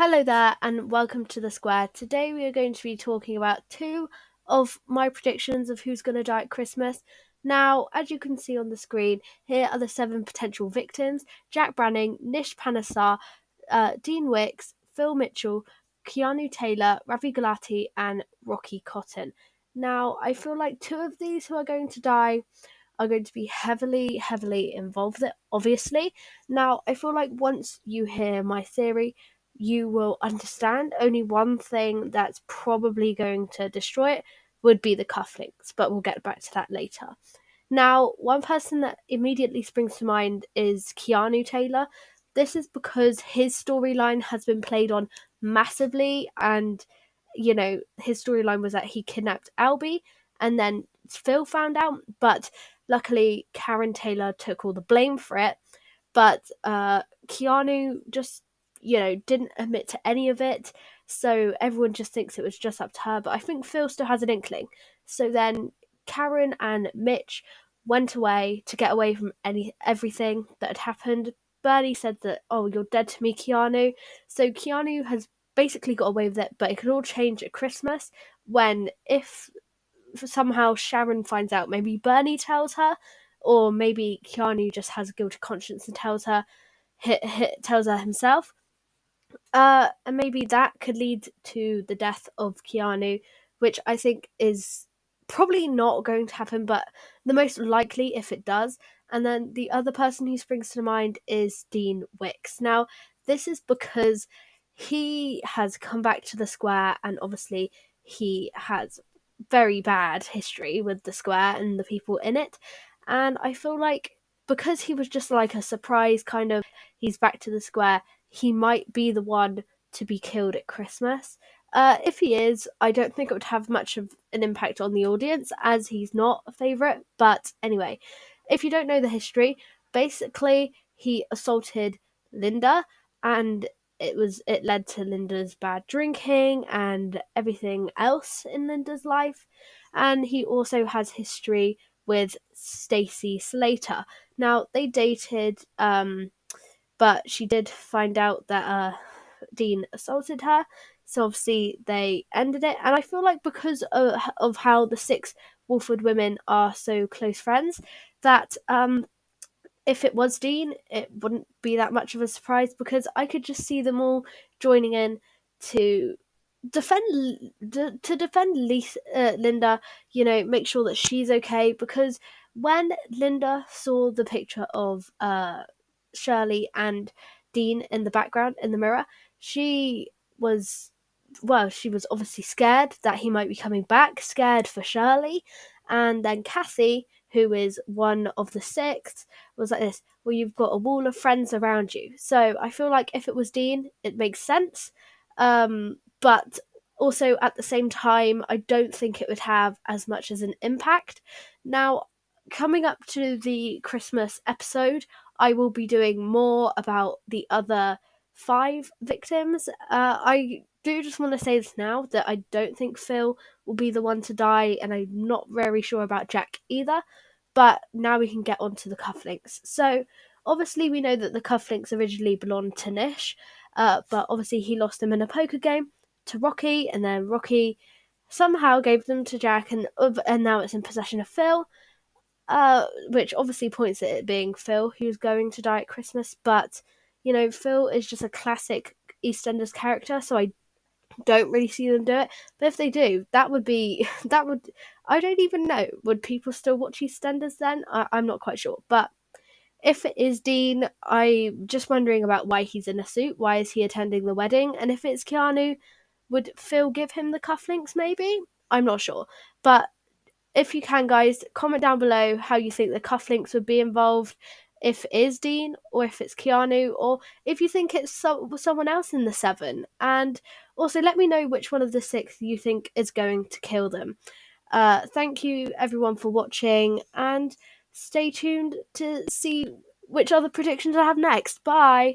Hello there, and welcome to the Square. Today we are going to be talking about two of my predictions of who's going to die at Christmas. Now, as you can see on the screen, here are the 7 potential victims: Jack Branning, Nish Panesar, Dean Wicks, Phil Mitchell, Keanu Taylor, Ravi Gulati, and Rocky Cotton. Now, I feel like 2 of these who are going to die are going to be heavily involved with it, obviously. Now, I feel like once you hear my theory, you will understand only one thing that's probably going to destroy it would be the cufflinks, but we'll get back to that later. Now, one person that immediately springs to mind is Keanu Taylor. This is because his storyline has been played on massively, and his storyline was that he kidnapped Albie, and then Phil found out, but luckily Karen Taylor took all the blame for it. But Keanu just, didn't admit to any of it, so everyone just thinks it was just up to her. But I think Phil still has an inkling. So then Karen and Mitch went away to get away from everything that had happened. Bernie said that, "Oh, you're dead to me, Keanu." So Keanu has basically got away with it, but it could all change at Christmas when, if somehow Sharon finds out, maybe Bernie tells her, or maybe Keanu just has a guilty conscience and tells her himself. And maybe that could lead to the death of Keanu, which I think is probably not going to happen, but the most likely if it does. And then the other person who springs to mind is Dean Wicks. Now, this is because he has come back to the Square, and obviously he has very bad history with the Square and the people in it. And I feel like because he was just like a surprise kind of, he's back to the Square, he might be the one to be killed at Christmas. If he is, I don't think it would have much of an impact on the audience, as he's not a favourite. But anyway, if you don't know the history, basically he assaulted Linda, and it led to Linda's bad drinking and everything else in Linda's life. And he also has history with Stacy Slater. Now, they dated, but she did find out that Dean assaulted her, so obviously they ended it. And I feel like because of how the 6 Wolford women are so close friends, that if it was Dean, it wouldn't be that much of a surprise, because I could just see them all joining in to defend Linda, make sure that she's okay. Because when Linda saw the picture of Shirley and Dean in the background in the mirror, she was she was obviously scared that he might be coming back, scared for Shirley. And then Kathy, who is one of the 6, was like this: well, you've got a wall of friends around you. So I feel like if it was Dean, it makes sense. But also at the same time, I don't think it would have as much as an impact. Now, coming up to the Christmas episode, I will be doing more about the other 5 victims. I do just want to say this now, that I don't think Phil will be the one to die, and I'm not very sure about Jack either. But now we can get on to the cufflinks. So, obviously, we know that the cufflinks originally belonged to Nish, but obviously he lost them in a poker game to Rocky, and then Rocky somehow gave them to Jack, and now it's in possession of Phil. Which obviously points at it being Phil who's going to die at Christmas. But Phil is just a classic EastEnders character, so I don't really see them do it. But if they do, that would be I don't even know. Would people still watch EastEnders then? I'm not quite sure. But if it is Dean, I'm just wondering about why he's in a suit. Why is he attending the wedding? And if it's Keanu, would Phil give him the cufflinks? Maybe, I'm not sure. But if you can, guys, comment down below how you think the cufflinks would be involved, if it is Dean or if it's Keanu, or if you think it's someone else in the 7. And also let me know which one of the 6 you think is going to kill them. Thank you everyone for watching, and stay tuned to see which other predictions I have next. Bye!